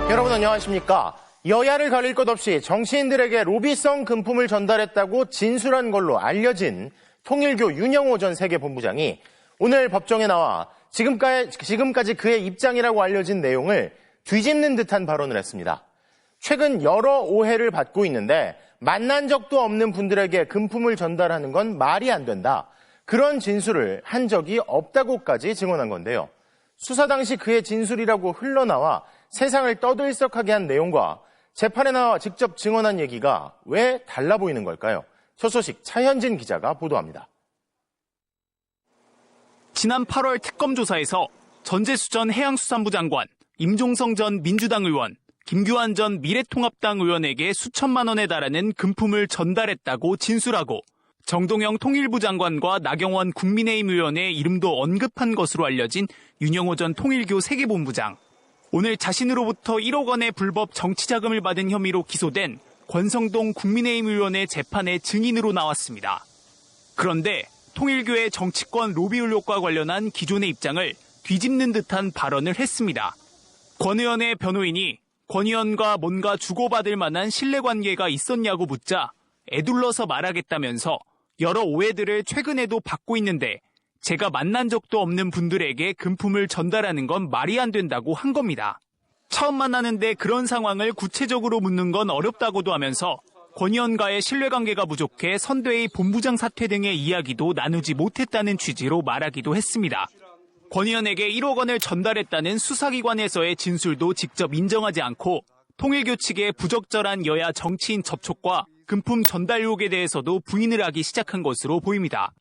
여러분 안녕하십니까? 여야를 가릴 것 없이 정치인들에게 로비성 금품을 전달했다고 진술한 걸로 알려진 통일교 윤영호 전 세계본부장이 오늘 법정에 나와 지금까지 그의 입장이라고 알려진 내용을 뒤집는 듯한 발언을 했습니다. 최근 여러 오해를 받고 있는데 만난 적도 없는 분들에게 금품을 전달하는 건 말이 안 된다. 그런 진술을 한 적이 없다고까지 증언한 건데요. 수사 당시 그의 진술이라고 흘러나와 세상을 떠들썩하게 한 내용과 재판에 나와 직접 증언한 얘기가 왜 달라 보이는 걸까요? 첫 소식 차현진 기자가 보도합니다. 지난 8월 특검 조사에서 전재수 전 해양수산부 장관, 임종성 전 민주당 의원, 김규환 전 미래통합당 의원에게 수천만 원에 달하는 금품을 전달했다고 진술하고 정동영 통일부 장관과 나경원 국민의힘 의원의 이름도 언급한 것으로 알려진 윤영호 전 통일교 세계본부장. 오늘 자신으로부터 1억 원의 불법 정치자금을 받은 혐의로 기소된 권성동 국민의힘 의원의 재판에 증인으로 나왔습니다. 그런데 통일교의 정치권 로비 의혹과 관련한 기존의 입장을 뒤집는 듯한 발언을 했습니다. 권 의원의 변호인이 권 의원과 뭔가 주고받을 만한 신뢰관계가 있었냐고 묻자 애둘러서 말하겠다면서 여러 오해들을 최근에도 받고 있는데 제가 만난 적도 없는 분들에게 금품을 전달하는 건 말이 안 된다고 한 겁니다. 처음 만나는데 그런 상황을 구체적으로 묻는 건 어렵다고도 하면서 권 의원과의 신뢰관계가 부족해 선대위 본부장 사퇴 등의 이야기도 나누지 못했다는 취지로 말하기도 했습니다. 권 의원에게 1억 원을 전달했다는 수사기관에서의 진술도 직접 인정하지 않고 통일교 측의 부적절한 여야 정치인 접촉과 금품 전달 의혹에 대해서도 부인을 하기 시작한 것으로 보입니다.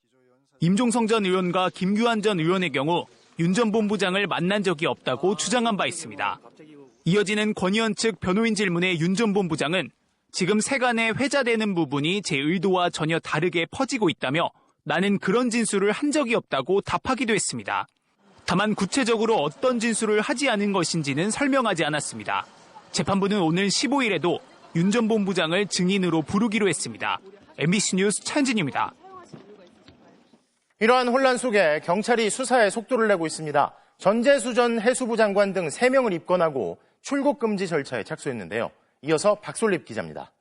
임종성 전 의원과 김규환 전 의원의 경우 윤 전 본부장을 만난 적이 없다고 주장한 바 있습니다. 이어지는 권 의원 측 변호인 질문에 윤 전 본부장은 지금 세간에 회자되는 부분이 제 의도와 전혀 다르게 퍼지고 있다며 나는 그런 진술을 한 적이 없다고 답하기도 했습니다. 다만 구체적으로 어떤 진술을 하지 않은 것인지는 설명하지 않았습니다. 재판부는 오늘 15일에도 윤 전 본부장을 증인으로 부르기로 했습니다. MBC 뉴스 차현진입니다. 이러한 혼란 속에 경찰이 수사에 속도를 내고 있습니다. 전재수 전 해수부 장관 등 3명을 입건하고 출국 금지 절차에 착수했는데요. 이어서 박솔립 기자입니다.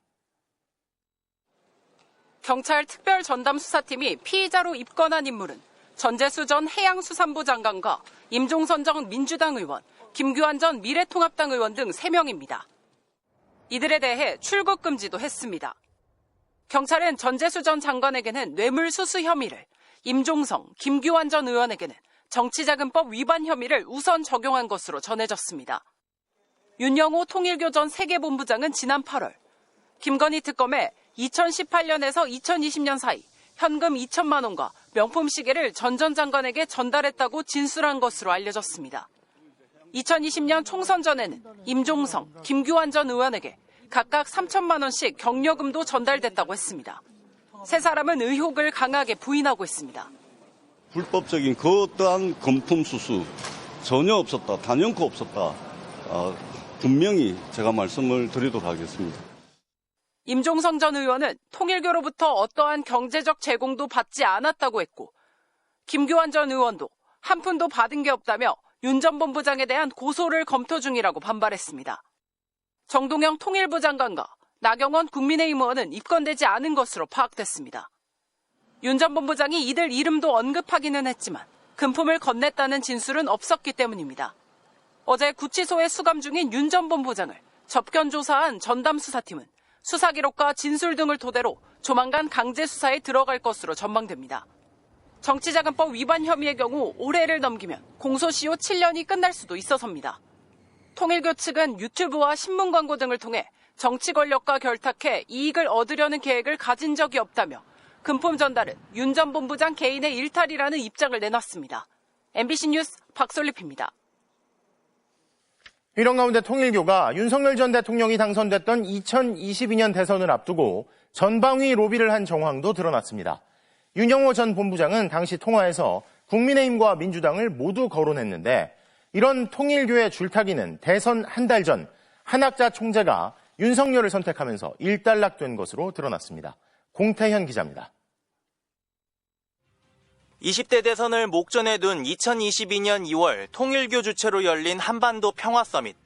경찰 특별 전담 수사팀이 피의자로 입건한 인물은 전재수 전 해양수산부 장관과 임종선 전 민주당 의원, 김규환 전 미래통합당 의원 등 3명입니다. 이들에 대해 출국 금지도 했습니다. 경찰은 전재수 전 장관에게는 뇌물수수 혐의를, 임종성, 김규환 전 의원에게는 정치자금법 위반 혐의를 우선 적용한 것으로 전해졌습니다. 윤영호 통일교 전 세계본부장은 지난 8월 김건희 특검에 2018년에서 2020년 사이 현금 2천만 원과 명품 시계를 전 장관에게 전달했다고 진술한 것으로 알려졌습니다. 2020년 총선 전에는 임종성, 김규환 전 의원에게 각각 3천만 원씩 경력금도 전달됐다고 했습니다. 세 사람은 의혹을 강하게 부인하고 있습니다. 불법적인 그 어떠한 금품 수수 전혀 없었다. 단연코 없었다. 분명히 제가 말씀을 드리도록 하겠습니다. 임종성 전 의원은 통일교로부터 어떠한 경제적 제공도 받지 않았다고 했고 김규환 전 의원도 한 푼도 받은 게 없다며 윤 전 본부장에 대한 고소를 검토 중이라고 반발했습니다. 정동영 통일부 장관과 나경원 국민의힘 의원은 입건되지 않은 것으로 파악됐습니다. 윤 전 본부장이 이들 이름도 언급하기는 했지만 금품을 건넸다는 진술은 없었기 때문입니다. 어제 구치소에 수감 중인 윤 전 본부장을 접견 조사한 전담 수사팀은 수사 기록과 진술 등을 토대로 조만간 강제 수사에 들어갈 것으로 전망됩니다. 정치자금법 위반 혐의의 경우 올해를 넘기면 공소시효 7년이 끝날 수도 있어서입니다. 통일교 측은 유튜브와 신문 광고 등을 통해 정치 권력과 결탁해 이익을 얻으려는 계획을 가진 적이 없다며 금품 전달은 윤 전 본부장 개인의 일탈이라는 입장을 내놨습니다. MBC 뉴스 박솔립입니다. 이런 가운데 통일교가 윤석열 전 대통령이 당선됐던 2022년 대선을 앞두고 전방위 로비를 한 정황도 드러났습니다. 윤영호 전 본부장은 당시 통화에서 국민의힘과 민주당을 모두 거론했는데 이런 통일교의 줄타기는 대선 한 달 전 한학자 총재가 윤석열을 선택하면서 일단락된 것으로 드러났습니다. 공태현 기자입니다. 20대 대선을 목전에 둔 2022년 2월 통일교 주최로 열린 한반도 평화서밋.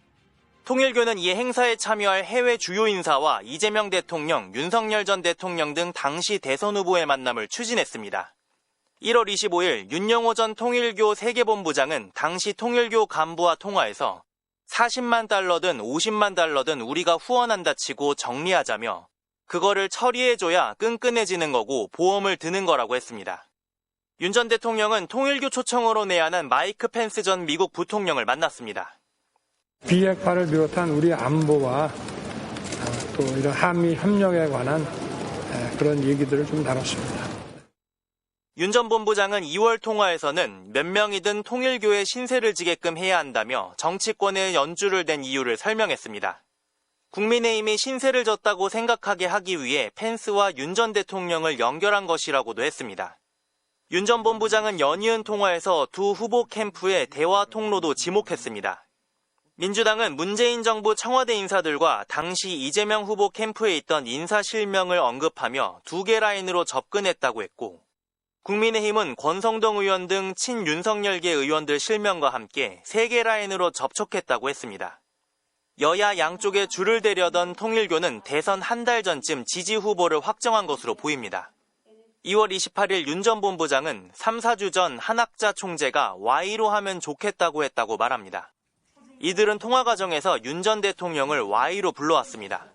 통일교는 이 행사에 참여할 해외 주요 인사와 이재명 대통령, 윤석열 전 대통령 등 당시 대선 후보의 만남을 추진했습니다. 1월 25일 윤영호 전 통일교 세계본부장은 당시 통일교 간부와 통화에서 40만 달러든 50만 달러든 우리가 후원한다 치고 정리하자며 그거를 처리해줘야 끈끈해지는 거고 보험을 드는 거라고 했습니다. 윤 전 대통령은 통일교 초청으로 내한한 마이크 펜스 전 미국 부통령을 만났습니다. 비핵화를 비롯한 우리 안보와 또 이런 한미 협력에 관한 그런 얘기들을 좀 나눴습니다. 윤 전 본부장은 2월 통화에서는 몇 명이든 통일교에 신세를 지게끔 해야 한다며 정치권에 연주를 댄 이유를 설명했습니다. 국민의힘이 신세를 졌다고 생각하게 하기 위해 펜스와 윤 전 대통령을 연결한 것이라고도 했습니다. 윤 전 본부장은 연이은 통화에서 두 후보 캠프의 대화 통로도 지목했습니다. 민주당은 문재인 정부 청와대 인사들과 당시 이재명 후보 캠프에 있던 인사 실명을 언급하며 두 개 라인으로 접근했다고 했고, 국민의힘은 권성동 의원 등 친윤석열계 의원들 실명과 함께 3개 라인으로 접촉했다고 했습니다. 여야 양쪽에 줄을 대려던 통일교는 대선 한 달 전쯤 지지 후보를 확정한 것으로 보입니다. 2월 28일 윤 전 본부장은 3, 4주 전 한학자 총재가 Y로 하면 좋겠다고 했다고 말합니다. 이들은 통화 과정에서 윤 전 대통령을 Y로 불러왔습니다.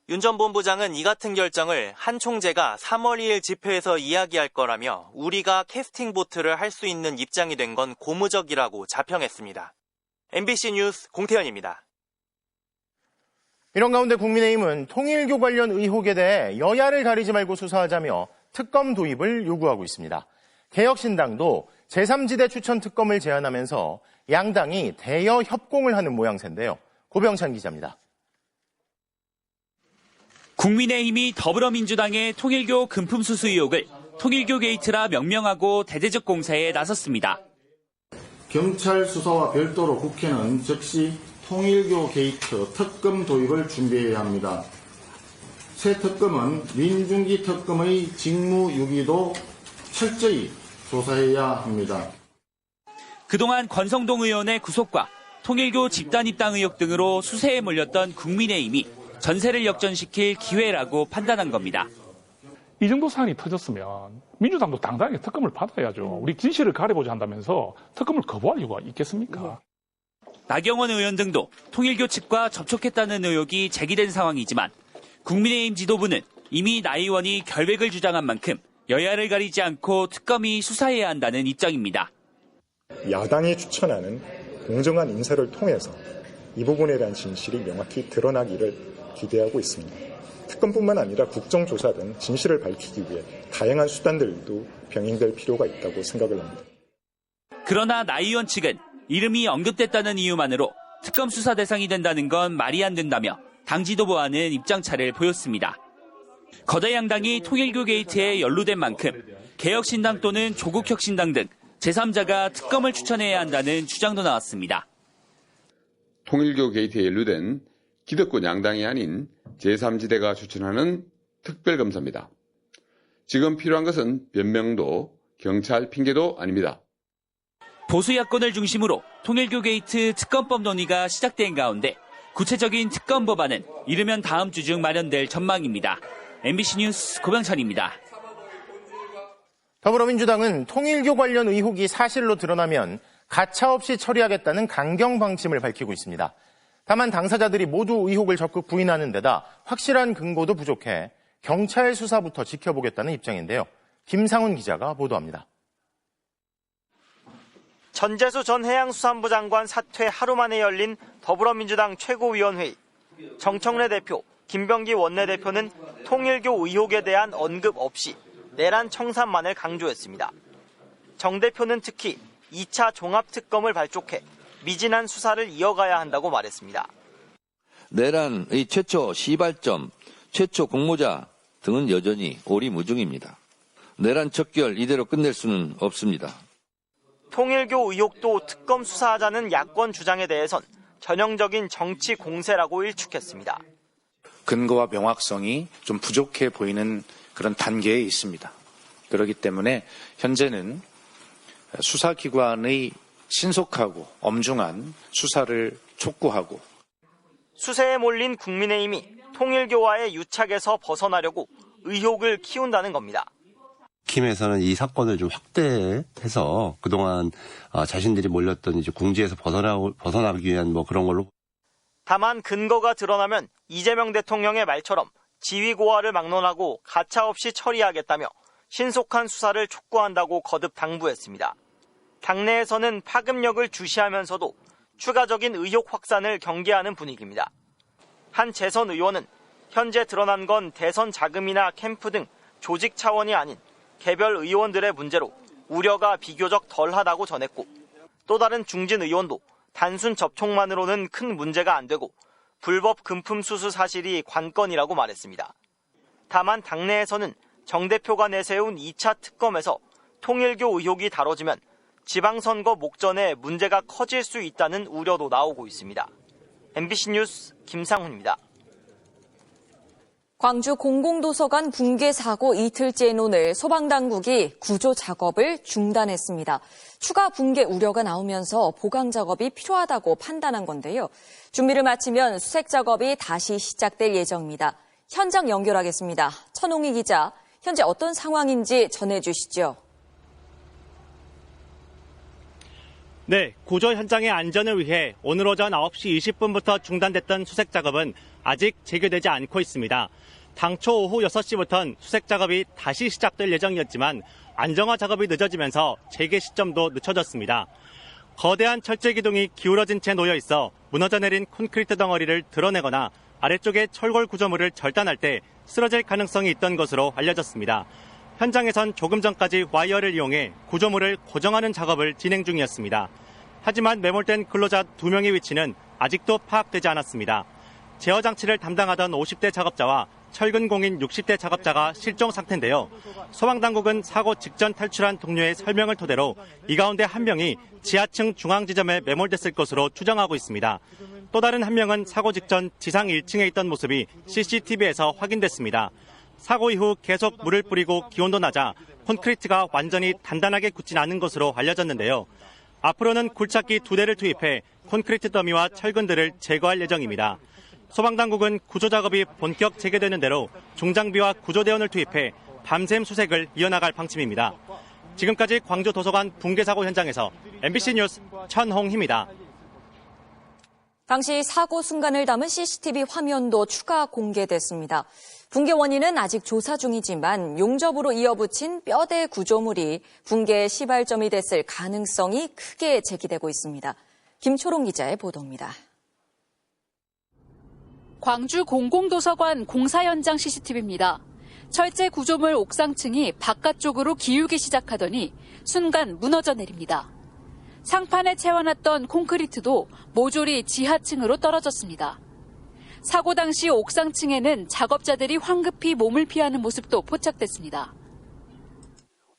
윤 전 본부장은 이 같은 결정을 한 총재가 3월 2일 집회에서 이야기할 거라며 우리가 캐스팅 보트를 할 수 있는 입장이 된 건 고무적이라고 자평했습니다. MBC 뉴스 공태현입니다. 이런 가운데 국민의힘은 통일교 관련 의혹에 대해 여야를 가리지 말고 수사하자며 특검 도입을 요구하고 있습니다. 개혁신당도 제3지대 추천 특검을 제안하면서 양당이 대여 협공을 하는 모양새인데요. 고병찬 기자입니다. 국민의힘이 더불어민주당의 통일교 금품수수 의혹을 통일교 게이트라 명명하고 대대적 공세에 나섰습니다. 경찰 수사와 별도로 국회는 즉시 통일교 게이트 특검 도입을 준비해야 합니다. 새 특검은 민중기 특검의 직무유기도 철저히 조사해야 합니다. 그동안 권성동 의원의 구속과 통일교 집단 입당 의혹 등으로 수세에 몰렸던 국민의힘이 전세를 역전시킬 기회라고 판단한 겁니다. 이 정도 사안이 터졌으면 민주당도 당당하게 특검을 받아야죠. 우리 진실을 가려보자 한다면서 특검을 거부할 이유가 있겠습니까? 나경원 의원 등도 통일교 측과 접촉했다는 의혹이 제기된 상황이지만 국민의힘 지도부는 이미 나 의원이 결백을 주장한 만큼 여야를 가리지 않고 특검이 수사해야 한다는 입장입니다. 야당이 추천하는 공정한 인사를 통해서 이 부분에 대한 진실이 명확히 드러나기를 기대하고 있습니다. 특검뿐만 아니라 국정조사 등 진실을 밝히기 위해 다양한 수단들도 병행될 필요가 있다고 생각을 합니다. 그러나 나 의원 측은 이름이 언급됐다는 이유만으로 특검 수사 대상이 된다는 건 말이 안 된다며 당 지도부와는 입장차를 보였습니다. 거대 양당이 통일교 게이트에 연루된 만큼 개혁신당 또는 조국혁신당 등 제3자가 특검을 추천해야 한다는 주장도 나왔습니다. 통일교 게이트에 연루된 기득권 양당이 아닌 제3지대가 추천하는 특별검사입니다. 지금 필요한 것은 변명도 경찰 핑계도 아닙니다. 보수 야권을 중심으로 통일교 게이트 특검법 논의가 시작된 가운데 구체적인 특검 법안은 이르면 다음 주 중 마련될 전망입니다. MBC 뉴스 고병찬입니다. 더불어민주당은 통일교 관련 의혹이 사실로 드러나면 가차없이 처리하겠다는 강경 방침을 밝히고 있습니다. 다만 당사자들이 모두 의혹을 적극 부인하는 데다 확실한 근거도 부족해 경찰 수사부터 지켜보겠다는 입장인데요. 김상훈 기자가 보도합니다. 전재수 전 해양수산부 장관 사퇴 하루 만에 열린 더불어민주당 최고위원회의. 정청래 대표, 김병기 원내대표는 통일교 의혹에 대한 언급 없이 내란 청산만을 강조했습니다. 정 대표는 특히 2차 종합특검을 발족해 미진한 수사를 이어가야 한다고 말했습니다. 내란의 최초 시발점, 최초 공모자 등은 여전히 오리무중입니다. 내란 척결 이대로 끝낼 수는 없습니다. 통일교 의혹도 특검 수사하자는 야권 주장에 대해선 전형적인 정치 공세라고 일축했습니다. 근거와 명확성이 좀 부족해 보이는 그런 단계에 있습니다. 그렇기 때문에 현재는 수사기관의 신속하고 엄중한 수사를 촉구하고 수세에 몰린 국민의힘이 통일교와의 유착에서 벗어나려고 의혹을 키운다는 겁니다. 국힘에서는 이 사건을 좀 확대해서 그동안 자신들이 몰렸던 이제 궁지에서 벗어나기 위한 뭐 그런 걸로. 다만 근거가 드러나면 이재명 대통령의 말처럼 지위고하를 막론하고 가차없이 처리하겠다며 신속한 수사를 촉구한다고 거듭 당부했습니다. 당내에서는 파급력을 주시하면서도 추가적인 의혹 확산을 경계하는 분위기입니다. 한 재선 의원은 현재 드러난 건 대선 자금이나 캠프 등 조직 차원이 아닌 개별 의원들의 문제로 우려가 비교적 덜하다고 전했고, 또 다른 중진 의원도 단순 접촉만으로는 큰 문제가 안 되고 불법 금품 수수 사실이 관건이라고 말했습니다. 다만 당내에서는 정 대표가 내세운 2차 특검에서 통일교 의혹이 다뤄지면 지방선거 목전에 문제가 커질 수 있다는 우려도 나오고 있습니다. MBC 뉴스 김상훈입니다. 광주 공공도서관 붕괴 사고 이틀째인 오늘 소방당국이 구조 작업을 중단했습니다. 추가 붕괴 우려가 나오면서 보강 작업이 필요하다고 판단한 건데요. 준비를 마치면 수색 작업이 다시 시작될 예정입니다. 현장 연결하겠습니다. 천홍희 기자, 현재 어떤 상황인지 전해주시죠. 네, 구조 현장의 안전을 위해 오늘 오전 9시 20분부터 중단됐던 수색 작업은 아직 재개되지 않고 있습니다. 당초 오후 6시부터는 수색 작업이 다시 시작될 예정이었지만 안정화 작업이 늦어지면서 재개 시점도 늦춰졌습니다. 거대한 철제 기둥이 기울어진 채 놓여 있어 무너져 내린 콘크리트 덩어리를 드러내거나 아래쪽에 철골 구조물을 절단할 때 쓰러질 가능성이 있던 것으로 알려졌습니다. 현장에선 조금 전까지 와이어를 이용해 구조물을 고정하는 작업을 진행 중이었습니다. 하지만 매몰된 근로자 2명의 위치는 아직도 파악되지 않았습니다. 제어 장치를 담당하던 50대 작업자와 철근 공인 60대 작업자가 실종 상태인데요. 소방당국은 사고 직전 탈출한 동료의 설명을 토대로 이 가운데 한 명이 지하층 중앙 지점에 매몰됐을 것으로 추정하고 있습니다. 또 다른 한 명은 사고 직전 지상 1층에 있던 모습이 CCTV에서 확인됐습니다. 사고 이후 계속 물을 뿌리고 기온도 낮아 콘크리트가 완전히 단단하게 굳진 않은 것으로 알려졌는데요. 앞으로는 굴착기 2대를 투입해 콘크리트 더미와 철근들을 제거할 예정입니다. 소방당국은 구조작업이 본격 재개되는 대로 중장비와 구조대원을 투입해 밤샘 수색을 이어나갈 방침입니다. 지금까지 광주 도서관 붕괴 사고 현장에서 MBC 뉴스 천홍희입니다. 당시 사고 순간을 담은 CCTV 화면도 추가 공개됐습니다. 붕괴 원인은 아직 조사 중이지만 용접으로 이어붙인 뼈대 구조물이 붕괴의 시발점이 됐을 가능성이 크게 제기되고 있습니다. 김초롱 기자의 보도입니다. 광주 공공도서관 공사 현장 CCTV입니다. 철제 구조물 옥상층이 바깥쪽으로 기울기 시작하더니 순간 무너져 내립니다. 상판에 채워놨던 콘크리트도 모조리 지하층으로 떨어졌습니다. 사고 당시 옥상층에는 작업자들이 황급히 몸을 피하는 모습도 포착됐습니다.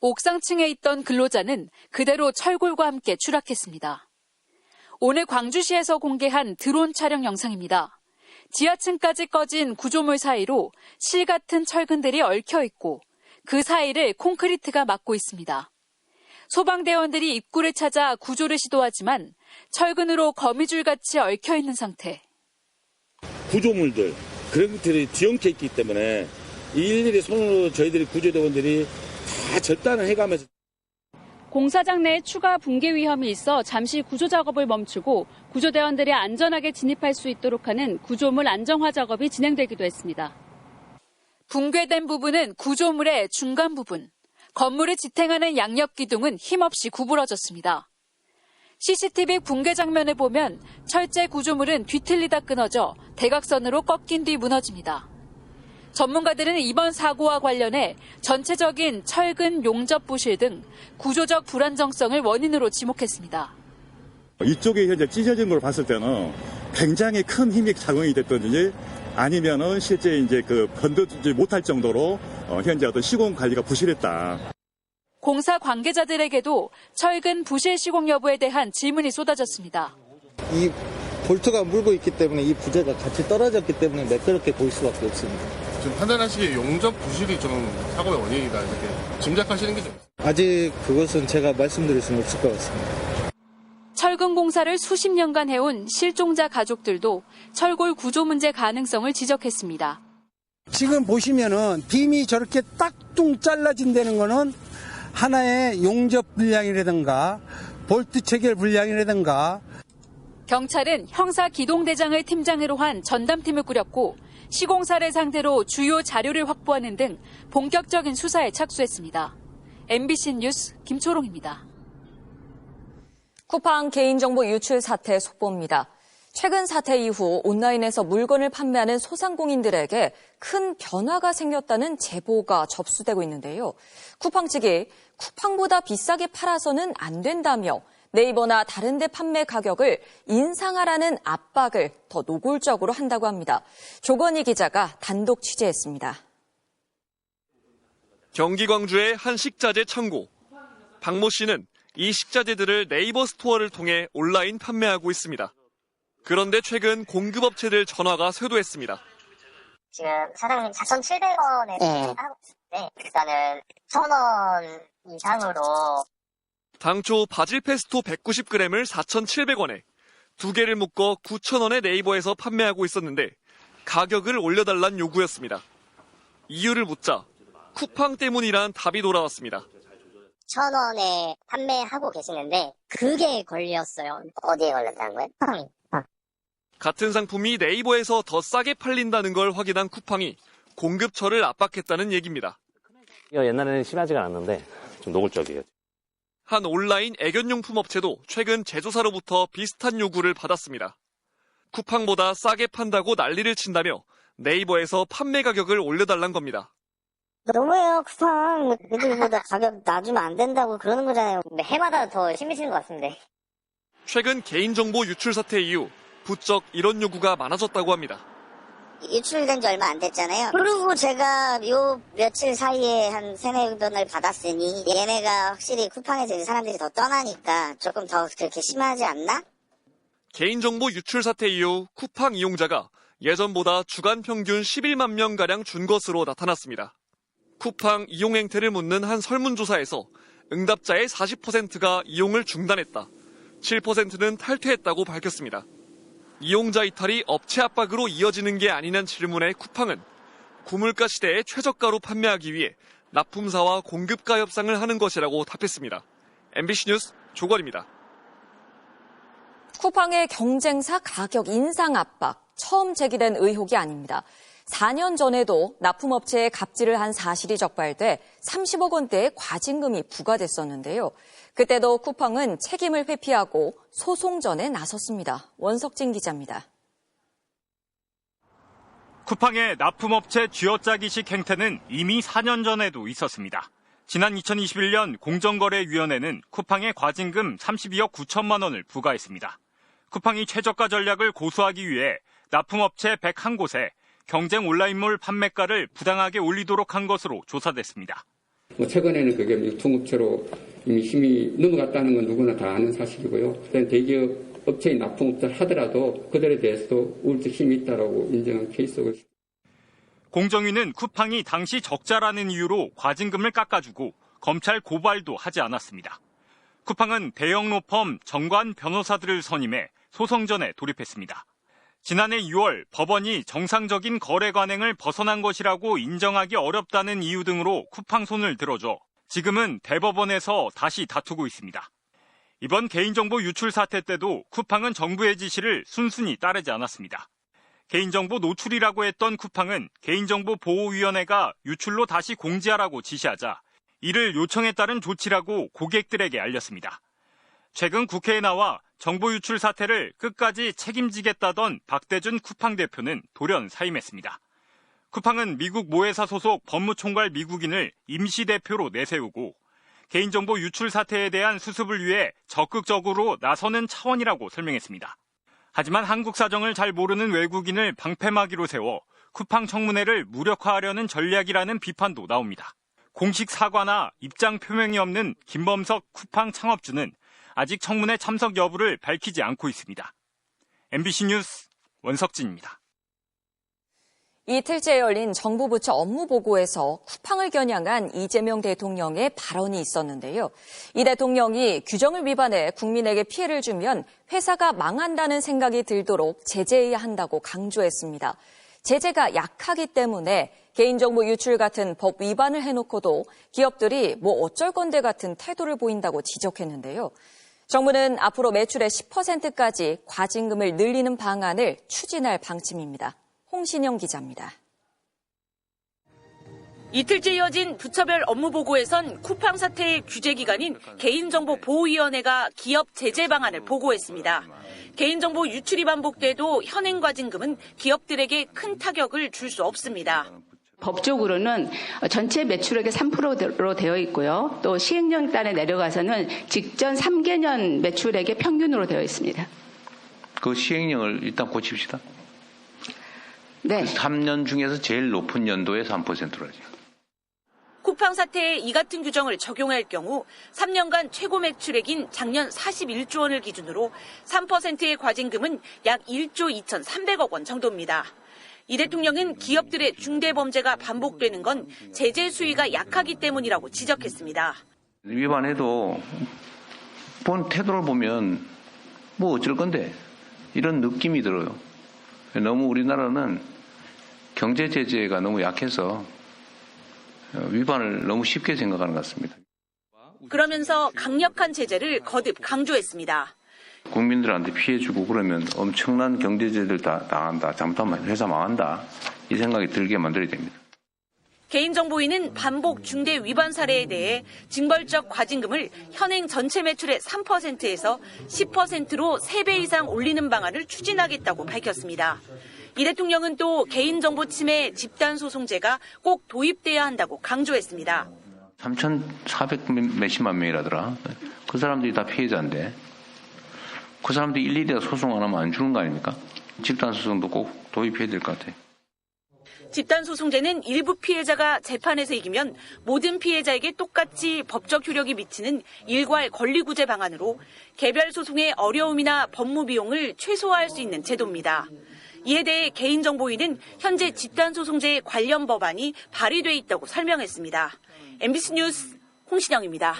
옥상층에 있던 근로자는 그대로 철골과 함께 추락했습니다. 오늘 광주시에서 공개한 드론 촬영 영상입니다. 지하층까지 꺼진 구조물 사이로 실 같은 철근들이 얽혀 있고 그 사이를 콘크리트가 막고 있습니다. 소방대원들이 입구를 찾아 구조를 시도하지만 철근으로 거미줄같이 얽혀 있는 상태. 구조물들, 그런 것들이 뒤엉켜 있기 때문에 일일이 손으로 저희들이 구조대원들이 다 절단을 해가면서. 공사장 내에 추가 붕괴 위험이 있어 잠시 구조 작업을 멈추고 구조대원들이 안전하게 진입할 수 있도록 하는 구조물 안정화 작업이 진행되기도 했습니다. 붕괴된 부분은 구조물의 중간 부분, 건물을 지탱하는 양옆 기둥은 힘없이 구부러졌습니다. CCTV 붕괴 장면을 보면 철제 구조물은 뒤틀리다 끊어져 대각선으로 꺾인 뒤 무너집니다. 전문가들은 이번 사고와 관련해 전체적인 철근 용접 부실 등 구조적 불안정성을 원인으로 지목했습니다. 이쪽에 현재 찢어진 걸 봤을 때는 굉장히 큰 힘이 작용이 됐든지 아니면은 실제 이제 건드지 못할 정도로 현재 어떤 시공 관리가 부실했다. 공사 관계자들에게도 철근 부실 시공 여부에 대한 질문이 쏟아졌습니다. 이 볼트가 물고 있기 때문에 이 부재가 같이 떨어졌기 때문에 매끄럽게 보일 수밖에 없습니다. 지금 판단하시기에 용접 부실이 좀 사고의 원인이다 이렇게 짐작하시는 게 좀 아직 그것은 제가 말씀드릴 수는 없을 것 같습니다. 철근 공사를 수십 년간 해온 실종자 가족들도 철골 구조 문제 가능성을 지적했습니다. 지금 보시면은 빔이 저렇게 딱뚱 잘라진다는 거는 하나의 용접 불량이라든가 볼트 체결 불량이라든가. 경찰은 형사 기동대장을 팀장으로 한 전담팀을 꾸렸고 시공사를 상대로 주요 자료를 확보하는 등 본격적인 수사에 착수했습니다. MBC 뉴스 김초롱입니다. 쿠팡 개인정보 유출 사태 속보입니다. 최근 사태 이후 온라인에서 물건을 판매하는 소상공인들에게 큰 변화가 생겼다는 제보가 접수되고 있는데요. 쿠팡 측이 쿠팡보다 비싸게 팔아서는 안 된다며 네이버나 다른 데 판매 가격을 인상하라는 압박을 더 노골적으로 한다고 합니다. 조건희 기자가 단독 취재했습니다. 경기 광주의 한 식자재 창고. 박모 씨는 이 식자재들을 네이버 스토어를 통해 온라인 판매하고 있습니다. 그런데 최근 공급업체들 전화가 쇄도했습니다. 지금 사장님 4,700원에 하고 있는데 일단은 1,000원 이상으로. 당초 바질 페스토 190g을 4,700원에, 2개를 묶어 9,000원에 네이버에서 판매하고 있었는데 가격을 올려달란 요구였습니다. 이유를 묻자 쿠팡 때문이란 답이 돌아왔습니다. 1,000원에 판매하고 계시는데 그게 걸렸어요. 어디에 걸렸다는 거예요? 쿠팡이. 같은 상품이 네이버에서 더 싸게 팔린다는 걸 확인한 쿠팡이 공급처를 압박했다는 얘기입니다. 옛날에는 심하지가 않았는데 좀 노골적이에요. 한 온라인 애견용품 업체도 최근 제조사로부터 비슷한 요구를 받았습니다. 쿠팡보다 싸게 판다고 난리를 친다며 네이버에서 판매 가격을 올려달란 겁니다. 너무해요. 쿠팡 애들보다 가격 낮으면 안 된다고 그러는 거잖아요. 해마다 더 심해지는 것 같은데. 최근 개인정보 유출 사태 이후 부쩍 이런 요구가 많아졌다고 합니다. 유출된 지 얼마 안 됐잖아요. 그리고 제가 요 며칠 사이에 한 3-4번을 받았으니 얘네가 확실히 쿠팡에서 사람들이 더 떠나니까 조금 더 그렇게 심하지 않나? 개인정보 유출 사태 이후 쿠팡 이용자가 예전보다 주간 평균 11만 명가량 준 것으로 나타났습니다. 쿠팡 이용 행태를 묻는 한 설문조사에서 응답자의 40%가 이용을 중단했다, 7%는 탈퇴했다고 밝혔습니다. 이용자 이탈이 업체 압박으로 이어지는 게 아니냐는 질문에 쿠팡은 고물가 시대에 최저가로 판매하기 위해 납품사와 공급가 협상을 하는 것이라고 답했습니다. MBC 뉴스 조건입니다. 쿠팡의 경쟁사 가격 인상 압박, 처음 제기된 의혹이 아닙니다. 4년 전에도 납품업체에 갑질을 한 사실이 적발돼 30억 원대의 과징금이 부과됐었는데요. 그때도 쿠팡은 책임을 회피하고 소송전에 나섰습니다. 원석진 기자입니다. 쿠팡의 납품업체 쥐어짜기식 행태는 이미 4년 전에도 있었습니다. 지난 2021년 공정거래위원회는 쿠팡에 과징금 32억 9천만 원을 부과했습니다. 쿠팡이 최저가 전략을 고수하기 위해 납품업체 101곳에 경쟁 온라인몰 판매가를 부당하게 올리도록 한 것으로 조사됐습니다. 최근에는 그게 유통업체로 이미 힘이 넘어갔다는 건 누구나 다 아는 사실이고요. 대기업 업체인 납품업체 하더라도 그들에 대해서도 우리도 힘이 있다고 인정한 케이스고. 공정위는 쿠팡이 당시 적자라는 이유로 과징금을 깎아주고 검찰 고발도 하지 않았습니다. 쿠팡은 대형 로펌 정관 변호사들을 선임해 소송전에 돌입했습니다. 지난해 6월 법원이 정상적인 거래 관행을 벗어난 것이라고 인정하기 어렵다는 이유 등으로 쿠팡 손을 들어줘 지금은 대법원에서 다시 다투고 있습니다. 이번 개인정보 유출 사태 때도 쿠팡은 정부의 지시를 순순히 따르지 않았습니다. 개인정보 노출이라고 했던 쿠팡은 개인정보보호위원회가 유출로 다시 공지하라고 지시하자 이를 요청에 따른 조치라고 고객들에게 알렸습니다. 최근 국회에 나와 정보 유출 사태를 끝까지 책임지겠다던 박대준 쿠팡 대표는 돌연 사임했습니다. 쿠팡은 미국 모회사 소속 법무총괄 미국인을 임시대표로 내세우고 개인정보 유출 사태에 대한 수습을 위해 적극적으로 나서는 차원이라고 설명했습니다. 하지만 한국 사정을 잘 모르는 외국인을 방패막이로 세워 쿠팡 청문회를 무력화하려는 전략이라는 비판도 나옵니다. 공식 사과나 입장 표명이 없는 김범석 쿠팡 창업주는 아직 청문회 참석 여부를 밝히지 않고 있습니다. MBC 뉴스 원석진입니다. 이틀째 열린 정부 부처 업무보고에서 쿠팡을 겨냥한 이재명 대통령의 발언이 있었는데요. 이 대통령이 규정을 위반해 국민에게 피해를 주면 회사가 망한다는 생각이 들도록 제재해야 한다고 강조했습니다. 제재가 약하기 때문에 개인정보 유출 같은 법 위반을 해놓고도 기업들이 뭐 어쩔 건데 같은 태도를 보인다고 지적했는데요. 정부는 앞으로 매출의 10%까지 과징금을 늘리는 방안을 추진할 방침입니다. 홍신영 기자입니다. 이틀째 이어진 부처별 업무보고에선 쿠팡 사태의 규제기관인 개인정보보호위원회가 기업 제재 방안을 보고했습니다. 개인정보 유출이 반복돼도 현행 과징금은 기업들에게 큰 타격을 줄 수 없습니다. 법적으로는 전체 매출액의 3%로 되어 있고요. 또 시행령단에 내려가서는 직전 3개년 매출액의 평균으로 되어 있습니다. 그 시행령을 일단 고칩시다. 네. 3년 중에서 제일 높은 연도에 3%라죠. 쿠팡 사태에 이 같은 규정을 적용할 경우 3년간 최고 매출액인 작년 41조 원을 기준으로 3%의 과징금은 약 1조 2,300억 원 정도입니다. 이 대통령은 기업들의 중대범죄가 반복되는 건 제재 수위가 약하기 때문이라고 지적했습니다. 위반해도 본 태도를 보면 뭐 어쩔 건데 이런 느낌이 들어요. 너무 우리나라는 경제 제재가 너무 약해서 위반을 너무 쉽게 생각하는 것 같습니다. 그러면서 강력한 제재를 거듭 강조했습니다. 국민들한테 피해 주고 그러면 엄청난 경제 제재를 당한다. 잘못하면 회사 망한다. 이 생각이 들게 만들어야 됩니다. 개인정보위는 반복 중대 위반 사례에 대해 징벌적 과징금을 현행 전체 매출의 3%에서 10%로 3배 이상 올리는 방안을 추진하겠다고 밝혔습니다. 이 대통령은 또 개인정보 침해 집단소송제가 꼭 도입돼야 한다고 강조했습니다. 3,400 몇십만 명이라더라. 그 사람들이 다 피해자인데 그 사람들이 일일이 소송 안 하면 안 주는 거 아닙니까? 집단소송도 꼭 도입해야 될 것 같아요. 집단소송제는 일부 피해자가 재판에서 이기면 모든 피해자에게 똑같이 법적 효력이 미치는 일괄 권리구제 방안으로 개별 소송의 어려움이나 법무 비용을 최소화할 수 있는 제도입니다. 이에 대해 개인정보위는 현재 집단소송제 관련 법안이 발의돼 있다고 설명했습니다. MBC 뉴스 홍신영입니다.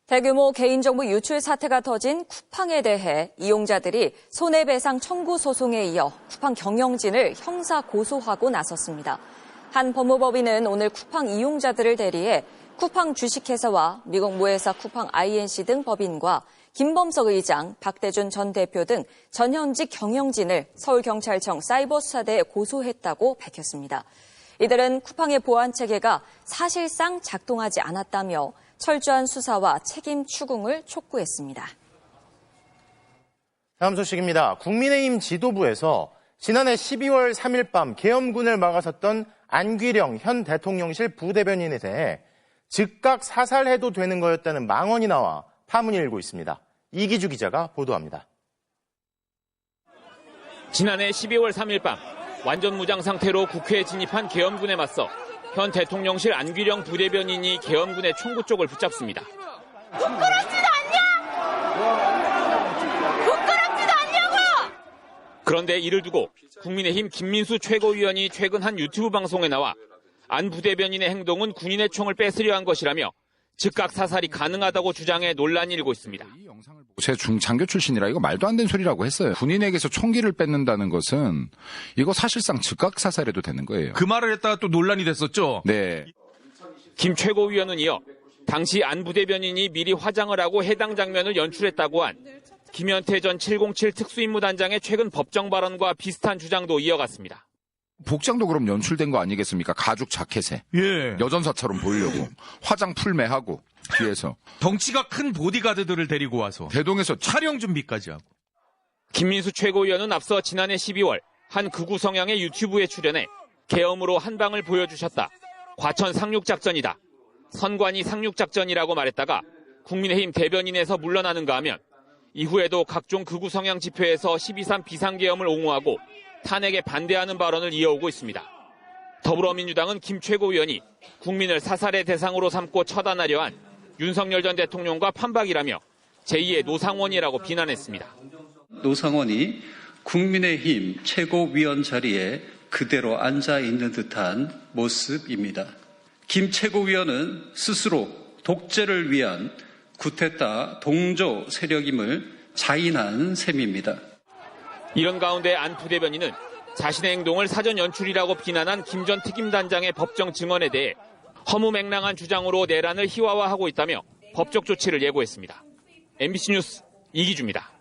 대규모 개인정보 유출 사태가 터진 쿠팡에 대해 이용자들이 손해배상 청구 소송에 이어 쿠팡 경영진을 형사 고소하고 나섰습니다. 한 법무법인은 오늘 쿠팡 이용자들을 대리해 쿠팡 주식회사와 미국 모회사 쿠팡 INC 등 법인과 김범석 의장, 박대준 전 대표 등 전현직 경영진을 서울경찰청 사이버수사대에 고소했다고 밝혔습니다. 이들은 쿠팡의 보안 체계가 사실상 작동하지 않았다며 철저한 수사와 책임 추궁을 촉구했습니다. 다음 소식입니다. 국민의힘 지도부에서 지난해 12월 3일 밤 계엄군을 막아섰던 안규령 현 대통령실 부대변인에 대해 즉각 사살해도 되는 거였다는 망언이 나와 파문이 일고 있습니다. 이기주 기자가 보도합니다. 지난해 12월 3일 밤 완전 무장 상태로 국회에 진입한 계엄군에 맞서 현 대통령실 안규령 부대변인이 계엄군의 총구 쪽을 붙잡습니다. 부끄럽지도 않냐? 부끄럽지도 않냐고! 그런데 이를 두고 국민의힘 김민수 최고위원이 최근 한 유튜브 방송에 나와 안 부대변인의 행동은 군인의 총을 뺏으려 한 것이라며 즉각 사살이 가능하다고 주장해 논란이 일고 있습니다. 제 중장교 출신이라 이거 말도 안 되는 소리라고 했어요. 군인에게서 총기를 뺏는다는 것은 이거 사실상 즉각 사살해도 되는 거예요. 그 말을 했다가 또 논란이 됐었죠? 네. 김 최고위원은 이어 당시 안 부대변인이 미리 화장을 하고 해당 장면을 연출했다고 한 김현태 전 707 특수임무단장의 최근 법정 발언과 비슷한 주장도 이어갔습니다. 복장도 그럼 연출된 거 아니겠습니까? 가죽 자켓에. 예. 여전사처럼 보이려고. 화장 풀매하고 뒤에서. 덩치가 큰 보디가드들을 데리고 와서. 대동에서 촬영 준비까지 하고. 김민수 최고위원은 앞서 지난해 12월 한 극우 성향의 유튜브에 출연해 계엄으로 한 방을 보여주셨다. 과천 상륙작전이다. 선관위 상륙작전이라고 말했다가 국민의힘 대변인에서 물러나는가 하면 이후에도 각종 극우 성향 집회에서 12.3 비상계엄을 옹호하고 탄핵에 반대하는 발언을 이어오고 있습니다. 더불어민주당은 김 최고위원이 국민을 사살의 대상으로 삼고 처단하려 한 윤석열 전 대통령과 판박이라며 제2의 노상원이라고 비난했습니다. 노상원이 국민의힘 최고위원 자리에 그대로 앉아 있는 듯한 모습입니다. 김 최고위원은 스스로 독재를 위한 쿠데타 동조 세력임을 자인한 셈입니다. 이런 가운데 안 부대변인은 자신의 행동을 사전 연출이라고 비난한 김 전 특임단장의 법정 증언에 대해 허무맹랑한 주장으로 내란을 희화화하고 있다며 법적 조치를 예고했습니다. MBC 뉴스 이기주입니다.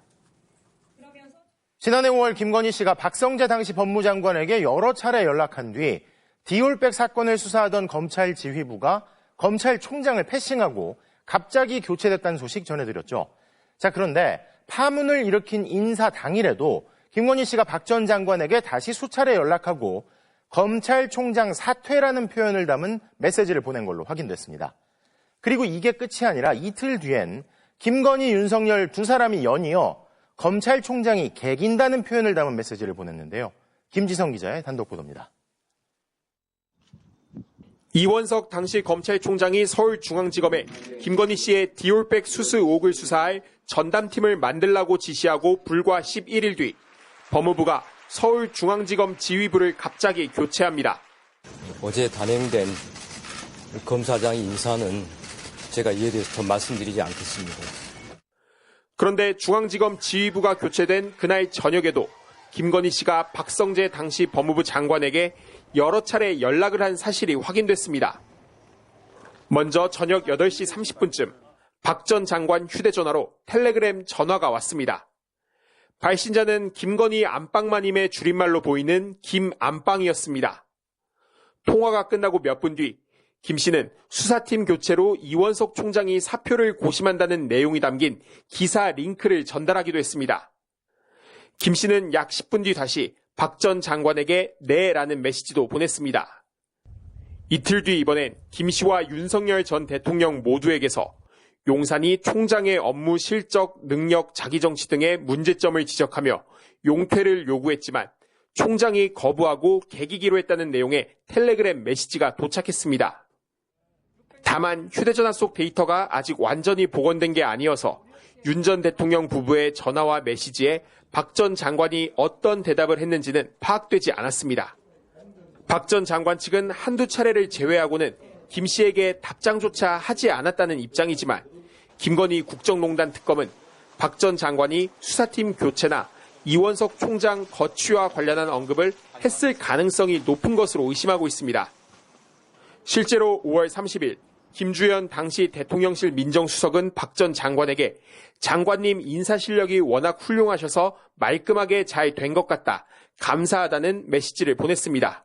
지난해 5월 김건희 씨가 박성재 당시 법무장관에게 여러 차례 연락한 뒤 디올백 사건을 수사하던 검찰 지휘부가 검찰총장을 패싱하고 갑자기 교체됐다는 소식 전해드렸죠. 자, 그런데 파문을 일으킨 인사 당일에도 김건희 씨가 박 전 장관에게 다시 수차례 연락하고 검찰총장 사퇴라는 표현을 담은 메시지를 보낸 걸로 확인됐습니다. 그리고 이게 끝이 아니라 이틀 뒤엔 김건희, 윤석열 두 사람이 연이어 검찰총장이 개긴다는 표현을 담은 메시지를 보냈는데요. 김지성 기자의 단독 보도입니다. 이원석 당시 검찰총장이 서울중앙지검에 김건희 씨의 디올백 수수 의혹을 수사할 전담팀을 만들라고 지시하고 불과 11일 뒤 법무부가 서울중앙지검 지휘부를 갑자기 교체합니다. 어제 단행된 검사장 인사는 제가 이에 대해서 더 말씀드리지 않겠습니다. 그런데 중앙지검 지휘부가 교체된 그날 저녁에도 김건희 씨가 박성재 당시 법무부 장관에게 여러 차례 연락을 한 사실이 확인됐습니다. 먼저 저녁 8시 30분쯤 박 전 장관 휴대전화로 텔레그램 전화가 왔습니다. 발신자는 김건희 안방마님의 줄임말로 보이는 김안방이었습니다. 통화가 끝나고 몇 분 뒤 김 씨는 수사팀 교체로 이원석 총장이 사표를 고심한다는 내용이 담긴 기사 링크를 전달하기도 했습니다. 김 씨는 약 10분 뒤 다시 박 전 장관에게 네라는 메시지도 보냈습니다. 이틀 뒤 이번엔 김 씨와 윤석열 전 대통령 모두에게서 용산이 총장의 업무 실적, 능력, 자기정치 등의 문제점을 지적하며 용퇴를 요구했지만 총장이 거부하고 개기기로 했다는 내용의 텔레그램 메시지가 도착했습니다. 다만 휴대전화 속 데이터가 아직 완전히 복원된 게 아니어서 윤 전 대통령 부부의 전화와 메시지에 박 전 장관이 어떤 대답을 했는지는 파악되지 않았습니다. 박 전 장관 측은 한두 차례를 제외하고는 김 씨에게 답장조차 하지 않았다는 입장이지만 김건희 국정농단 특검은 박 전 장관이 수사팀 교체나 이원석 총장 거취와 관련한 언급을 했을 가능성이 높은 것으로 의심하고 있습니다. 실제로 5월 30일 김주현 당시 대통령실 민정수석은 박 전 장관에게 장관님 인사 실력이 워낙 훌륭하셔서 말끔하게 잘 된 것 같다. 감사하다는 메시지를 보냈습니다.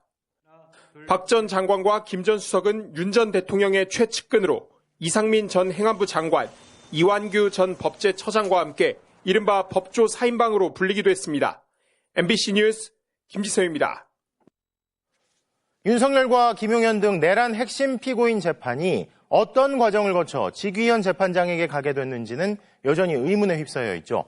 박 전 장관과 김 전 수석은 윤 전 대통령의 최측근으로 이상민 전 행안부 장관, 이완규 전 법제처장과 함께 이른바 법조 4인방으로 불리기도 했습니다. MBC 뉴스 김지성입니다. 윤석열과 김용현 등 내란 핵심 피고인 재판이 어떤 과정을 거쳐 직위현 재판장에게 가게 됐는지는 여전히 의문에 휩싸여 있죠.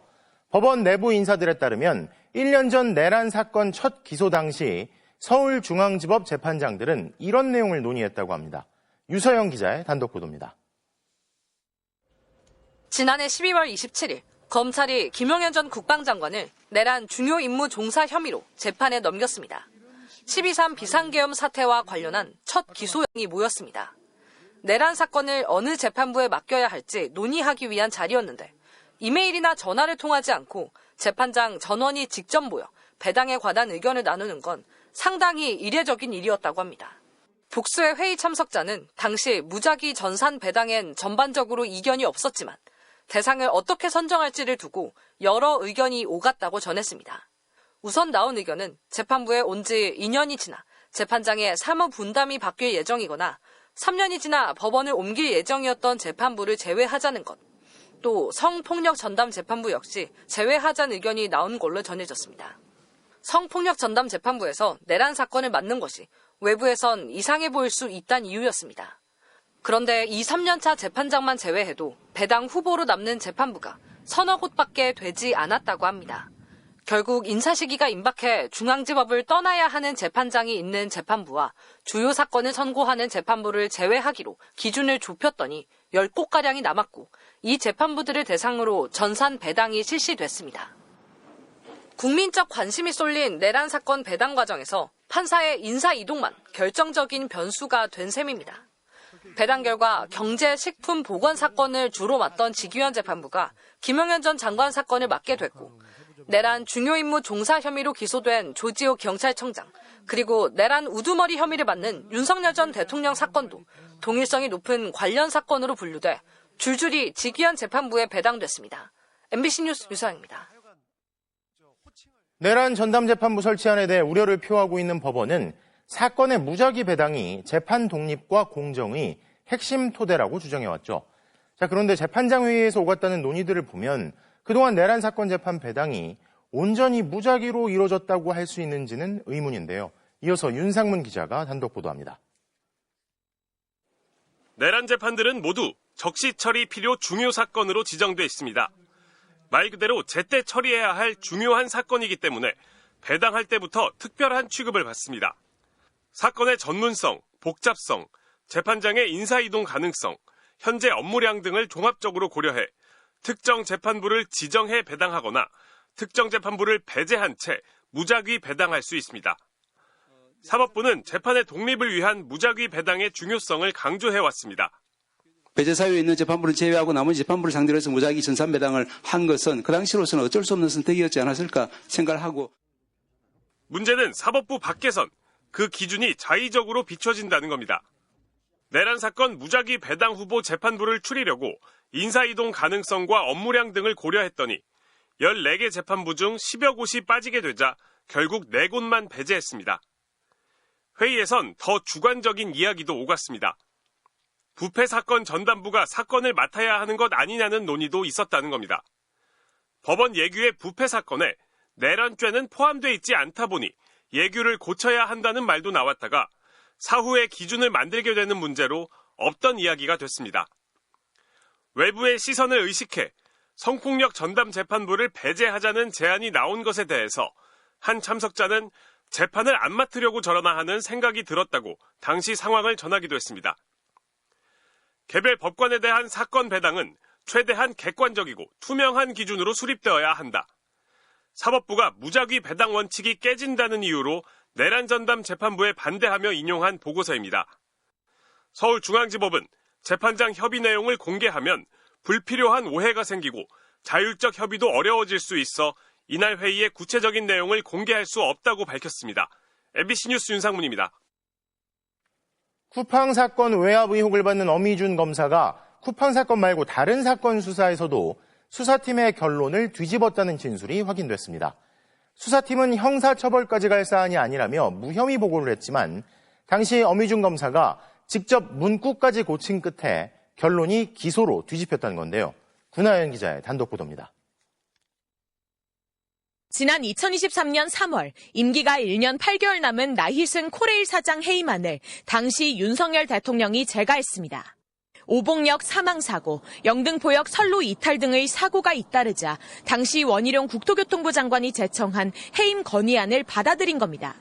법원 내부 인사들에 따르면 1년 전 내란 사건 첫 기소 당시 서울중앙지법 재판장들은 이런 내용을 논의했다고 합니다. 유서영 기자의 단독 보도입니다. 지난해 12월 27일 검찰이 김용현 전 국방장관을 내란 중요 임무 종사 혐의로 재판에 넘겼습니다. 12.3 비상계엄 사태와 관련한 첫 기소형이 모였습니다. 내란 사건을 어느 재판부에 맡겨야 할지 논의하기 위한 자리였는데 이메일이나 전화를 통하지 않고 재판장 전원이 직접 모여 배당에 관한 의견을 나누는 건 상당히 이례적인 일이었다고 합니다. 복수의 회의 참석자는 당시 무작위 전산 배당엔 전반적으로 이견이 없었지만 대상을 어떻게 선정할지를 두고 여러 의견이 오갔다고 전했습니다. 우선 나온 의견은 재판부에 온 지 2년이 지나 재판장의 사무 분담이 바뀔 예정이거나 3년이 지나 법원을 옮길 예정이었던 재판부를 제외하자는 것, 또 성폭력 전담 재판부 역시 제외하자는 의견이 나온 걸로 전해졌습니다. 성폭력 전담 재판부에서 내란 사건을 맡는 것이 외부에선 이상해 보일 수 있다는 이유였습니다. 그런데 2, 3년차 재판장만 제외해도 배당 후보로 남는 재판부가 서너 곳밖에 되지 않았다고 합니다. 결국 인사 시기가 임박해 중앙지법을 떠나야 하는 재판장이 있는 재판부와 주요 사건을 선고하는 재판부를 제외하기로 기준을 좁혔더니 10곳가량이 남았고 이 재판부들을 대상으로 전산 배당이 실시됐습니다. 국민적 관심이 쏠린 내란 사건 배당 과정에서 판사의 인사 이동만 결정적인 변수가 된 셈입니다. 배당 결과 경제, 식품, 보건 사건을 주로 맡던 직위원 재판부가 김용현 전 장관 사건을 맡게 됐고, 내란 중요 임무 종사 혐의로 기소된 조지호 경찰청장, 그리고 내란 우두머리 혐의를 받는 윤석열 전 대통령 사건도 동일성이 높은 관련 사건으로 분류돼 줄줄이 직위원 재판부에 배당됐습니다. MBC 뉴스 유서영입니다. 내란 전담재판부 설치안에 대해 우려를 표하고 있는 법원은 사건의 무작위 배당이 재판 독립과 공정의 핵심 토대라고 주장해왔죠. 자, 그런데 재판장 회의에서 오갔다는 논의들을 보면 그동안 내란 사건 재판 배당이 온전히 무작위로 이루어졌다고 할 수 있는지는 의문인데요. 이어서 윤상문 기자가 단독 보도합니다. 내란 재판들은 모두 적시 처리 필요 중요 사건으로 지정돼 있습니다. 말 그대로 제때 처리해야 할 중요한 사건이기 때문에 배당할 때부터 특별한 취급을 받습니다. 사건의 전문성, 복잡성, 재판장의 인사이동 가능성, 현재 업무량 등을 종합적으로 고려해 특정 재판부를 지정해 배당하거나 특정 재판부를 배제한 채 무작위 배당할 수 있습니다. 사법부는 재판의 독립을 위한 무작위 배당의 중요성을 강조해왔습니다. 배제 사유에 있는 재판부를 제외하고 나머지 재판부를 상대로 해서 무작위 전산 배당을 한 것은 그 당시로서는 어쩔 수 없는 선택이었지 않았을까 생각을 하고, 문제는 사법부 밖에선 그 기준이 자의적으로 비춰진다는 겁니다. 내란 사건 무작위 배당 후보 재판부를 추리려고 인사이동 가능성과 업무량 등을 고려했더니 14개 재판부 중 10여 곳이 빠지게 되자 결국 4곳만 배제했습니다. 회의에선 더 주관적인 이야기도 오갔습니다. 부패 사건 전담부가 사건을 맡아야 하는 것 아니냐는 논의도 있었다는 겁니다. 법원 예규의 부패 사건에 내란죄는 포함되어 있지 않다 보니 예규를 고쳐야 한다는 말도 나왔다가 사후에 기준을 만들게 되는 문제로 없던 이야기가 됐습니다. 외부의 시선을 의식해 성폭력 전담 재판부를 배제하자는 제안이 나온 것에 대해서 한 참석자는 재판을 안 맡으려고 저러나 하는 생각이 들었다고 당시 상황을 전하기도 했습니다. 개별 법관에 대한 사건 배당은 최대한 객관적이고 투명한 기준으로 수립되어야 한다. 사법부가 무작위 배당 원칙이 깨진다는 이유로 내란 전담 재판부에 반대하며 인용한 보고서입니다. 서울중앙지법은 재판장 협의 내용을 공개하면 불필요한 오해가 생기고 자율적 협의도 어려워질 수 있어 이날 회의의 구체적인 내용을 공개할 수 없다고 밝혔습니다. MBC 뉴스 윤상문입니다. 쿠팡 사건 외압 의혹을 받는 엄희준 검사가 쿠팡 사건 말고 다른 사건 수사에서도 수사팀의 결론을 뒤집었다는 진술이 확인됐습니다. 수사팀은 형사처벌까지 갈 사안이 아니라며 무혐의 보고를 했지만 당시 엄희준 검사가 직접 문구까지 고친 끝에 결론이 기소로 뒤집혔다는 건데요. 구나연 기자의 단독 보도입니다. 지난 2023년 3월 임기가 1년 8개월 남은 나희승 코레일 사장 해임안을 당시 윤석열 대통령이 제가했습니다. 오봉역 사망사고, 영등포역 선로 이탈 등의 사고가 잇따르자 당시 원희룡 국토교통부 장관이 제청한 해임 건의안을 받아들인 겁니다.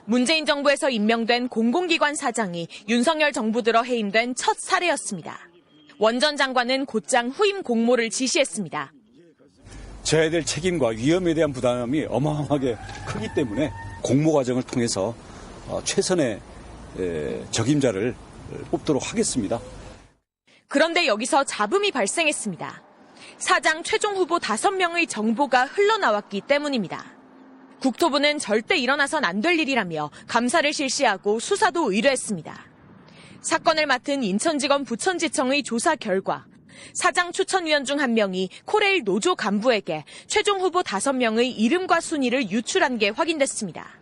문재인 정부에서 임명된 공공기관 사장이 윤석열 정부 들어 해임된 첫 사례였습니다. 원 전 장관은 곧장 후임 공모를 지시했습니다. 져야 될 책임과 위험에 대한 부담이 어마어마하게 크기 때문에 공모 과정을 통해서 최선의 적임자를 뽑도록 하겠습니다. 그런데 여기서 잡음이 발생했습니다. 사장 최종 후보 5명의 정보가 흘러나왔기 때문입니다. 국토부는 절대 일어나선 안 될 일이라며 감사를 실시하고 수사도 의뢰했습니다. 사건을 맡은 인천지검 부천지청의 조사 결과 사장 추천위원 중 1명이 코레일 노조 간부에게 최종 후보 5명의 이름과 순위를 유출한 게 확인됐습니다.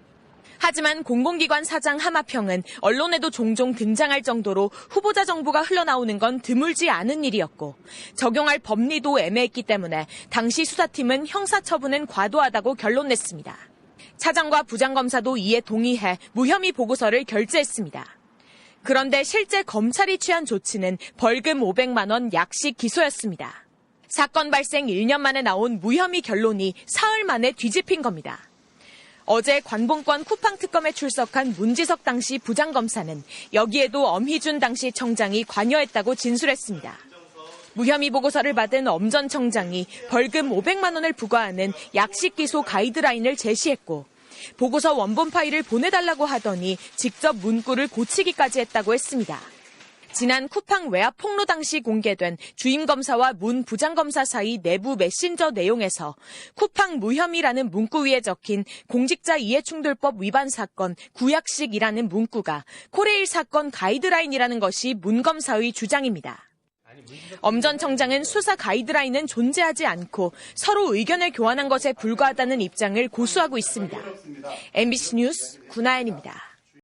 하지만 공공기관 사장 하마평은 언론에도 종종 등장할 정도로 후보자 정보가 흘러나오는 건 드물지 않은 일이었고 적용할 법리도 애매했기 때문에 당시 수사팀은 형사처분은 과도하다고 결론냈습니다. 차장과 부장검사도 이에 동의해 무혐의 보고서를 결재했습니다. 그런데 실제 검찰이 취한 조치는 벌금 500만 원 약식 기소였습니다. 사건 발생 1년 만에 나온 무혐의 결론이 사흘 만에 뒤집힌 겁니다. 어제 관봉권 쿠팡 특검에 출석한 문지석 당시 부장검사는 여기에도 엄희준 당시 청장이 관여했다고 진술했습니다. 무혐의 보고서를 받은 엄 전 청장이 벌금 500만 원을 부과하는 약식 기소 가이드라인을 제시했고 보고서 원본 파일을 보내달라고 하더니 직접 문구를 고치기까지 했다고 했습니다. 지난 쿠팡 외압 폭로 당시 공개된 주임 검사와 문 부장검사 사이 내부 메신저 내용에서 쿠팡 무혐의라는 문구 위에 적힌 공직자 이해충돌법 위반 사건 구약식이라는 문구가 코레일 사건 가이드라인이라는 것이 문 검사의 주장입니다. 엄 전 청장은 수사 가이드라인은 존재하지 않고 서로 의견을 교환한 것에 불과하다는 입장을 고수하고 있습니다. MBC 뉴스 구나연입니다.